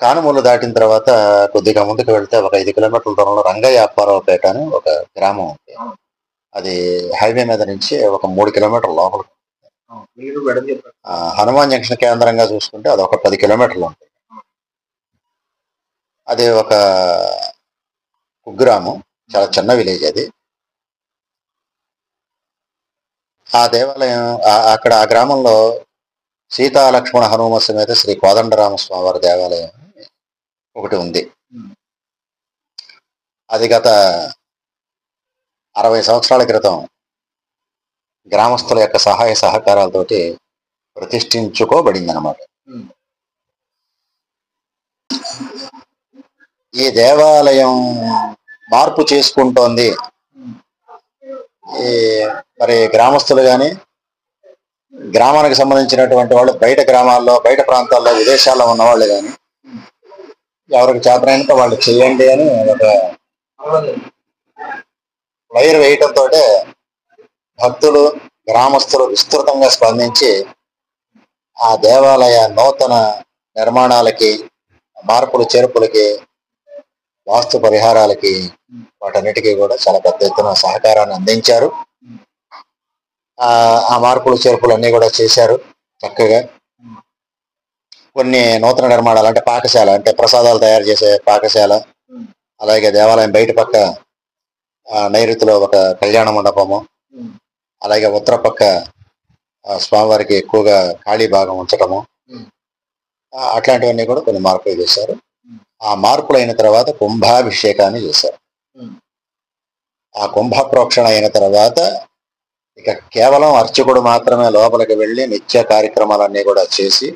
కానుమూలు దాటిన తర్వాత కొద్దిగా ముందుకు వెళ్తే ఒక 5 కిలోమీటర్ల దూరంలో రంగయ్య అప్పారావుపేట అని ఒక గ్రామం ఉంది. అది హైవే మీద నుంచి ఒక 3 కిలోమీటర్ల లోపలికి. హనుమాన్ జంక్షన్ కేంద్రంగా చూసుకుంటే అది ఒక 10 కిలోమీటర్లు ఉంటుంది. అది ఒక కుగ్రామం, చాలా చిన్న విలేజ్ అది. ఆ దేవాలయం అక్కడ ఆ గ్రామంలో సీతా లక్ష్మణ హనుమ సమేత శ్రీ కోదండరామ స్వామివారి దేవాలయం ఒకటి ఉంది. అది గత 60 సంవత్సరాల క్రితం గ్రామస్తుల యొక్క సహాయ సహకారాలతోటి ప్రతిష్ఠించుకోబడింది అన్నమాట. ఈ దేవాలయం మార్పు చేసుకుంటోంది. ఈ మరి గ్రామస్తులు కానీ, గ్రామానికి సంబంధించినటువంటి వాళ్ళు బయట గ్రామాల్లో, బయట ప్రాంతాల్లో, విదేశాల్లో ఉన్నవాళ్ళు కానీ ఎవరికి చేతనైనంత వాళ్ళు చేయండి అని ఒక వైర్ వేయటంతో భక్తులు, గ్రామస్తులు విస్తృతంగా స్పందించి ఆ దేవాలయ నూతన నిర్మాణాలకి, మార్పులు చేర్పులకి, వాస్తు పరిహారాలకి, వాటన్నిటికీ కూడా చాలా పెద్ద ఎత్తున సహకారాన్ని అందించారు. ఆ మార్పులు చేర్పులు అన్నీ కూడా చేశారు చక్కగా. కొన్ని నూతన నిర్మాణాలు అంటే పాకశాల, అంటే ప్రసాదాలు తయారు చేసే పాకశాల, అలాగే దేవాలయం బయట పక్క నైరుతిలో ఒక కళ్యాణ మండపము, అలాగే ఉత్తర పక్క స్వామివారికి ఎక్కువగా ఖాళీ భాగం ఉంచటము, అట్లాంటివన్నీ కూడా కొన్ని మార్పులు చేశారు. ఆ మార్పులు అయిన తర్వాత కుంభాభిషేకాన్ని చేశారు. ఆ కుంభ ప్రోక్షణ అయిన తర్వాత ఇక కేవలం అర్చకుడు మాత్రమే లోపలికి వెళ్ళి నిత్య కార్యక్రమాలన్నీ కూడా చేసి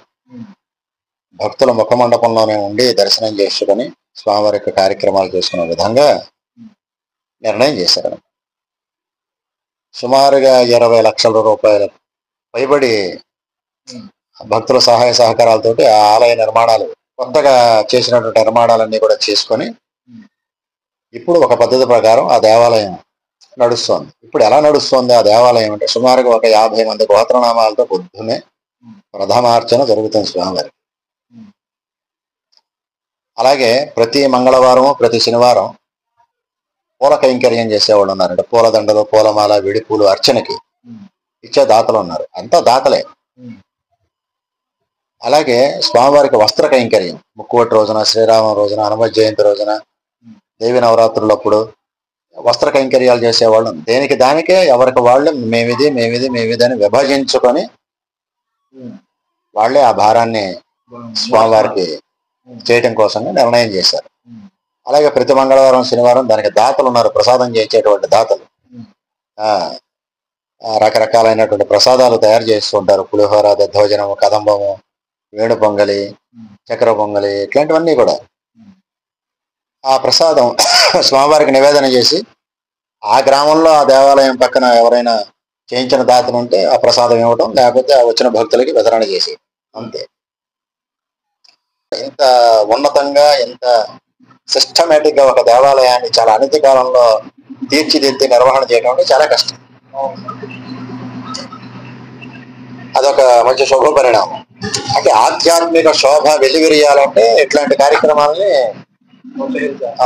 భక్తుల ముఖమండపంలోనే ఉండి దర్శనం చేసుకుని స్వామివారి యొక్క కార్యక్రమాలు చేసుకునే విధంగా నిర్ణయం చేశారు. సుమారుగా 20 లక్షల రూపాయల పైబడి భక్తుల సహాయ సహకారాలతోటి ఆ ఆలయ నిర్మాణాలు, కొత్తగా చేసినటువంటి నిర్మాణాలన్నీ కూడా చేసుకొని ఇప్పుడు ఒక పద్ధతి ప్రకారం ఆ దేవాలయం నడుస్తోంది. ఇప్పుడు ఎలా నడుస్తోంది ఆ దేవాలయం అంటే, సుమారుగా ఒక 50 మంది గోత్రనామాలతో పొద్దున్నే ప్రథమార్చన జరుగుతుంది స్వామివారికి. అలాగే ప్రతి మంగళవారము, ప్రతి శనివారం పూల కైంకర్యం చేసేవాళ్ళు ఉన్నారంటే పూలదండలు, పూలమాల, విడిపూలు అర్చనకి ఇచ్చే దాతలు ఉన్నారు. అంతా దాతలే. అలాగే స్వామివారికి వస్త్ర కైంకర్యం ముక్కువటి రోజున, శ్రీరామ రోజున, హనుమ జయంతి రోజున, దేవి నవరాత్రులప్పుడు వస్త్ర కైంకర్యాలు చేసేవాళ్ళు. దేనికి దానికే ఎవరికి వాళ్ళు మేమిది అని విభజించుకొని వాళ్ళే ఆ భారాన్ని స్వామివారికి చేయటం కోసం నిర్ణయం చేశారు. అలాగే ప్రతి మంగళవారం, శనివారం దానికి దాతలు ఉన్నారు, ప్రసాదం చేసేటువంటి దాతలు. రకరకాలైనటువంటి ప్రసాదాలు తయారు చేస్తూ ఉంటారు. పులిహోర, దద్దోజనము, కదంబము, వేణు పొంగలి, చక్కెర పొంగలి, ఇట్లాంటివన్నీ కూడా. ఆ ప్రసాదం స్వామివారికి నివేదన చేసి ఆ గ్రామంలో ఆ దేవాలయం పక్కన ఎవరైనా చేయించిన దాతలు ఉంటే ఆ ప్రసాదం ఇవ్వటం, లేకపోతే ఆ వచ్చిన భక్తులకి వితరణ చేసి, అంతే. ఇంత ఉన్నతంగా, ఇంత సిస్టమేటిక్ గా ఒక దేవాలయాన్ని చాలా అనతి కాలంలో తీర్చిదిద్ది నిర్వహణ చేయడం అంటే చాలా కష్టం. అదొక మంచి శుభ పరిణామం. అంటే ఆధ్యాత్మిక శోభ వెలివిరియాలంటే ఇట్లాంటి కార్యక్రమాలని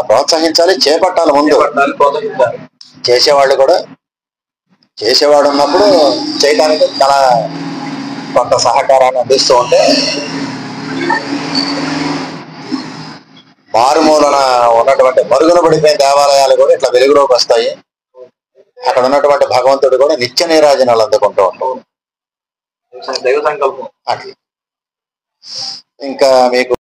ప్రోత్సహించాలి, చేపట్టాలి. ముందు చేసేవాళ్ళు కూడా, చేసేవాడు ఉన్నప్పుడు చేయడానికి చాలా కొంత సహకారాన్ని అందిస్తూ ఉంటే మారుమూలన ఉన్నటువంటి మరుగున పడిపోయిన దేవాలయాలు కూడా ఇట్లా వెలుగులోకి వస్తాయి. అక్కడ ఉన్నటువంటి భగవంతుడు కూడా నిత్య నీరాజనాలు అందుకుంటూ ఉంటాం. దైవ సంకల్పం అట్లా. ఇంకా మీకు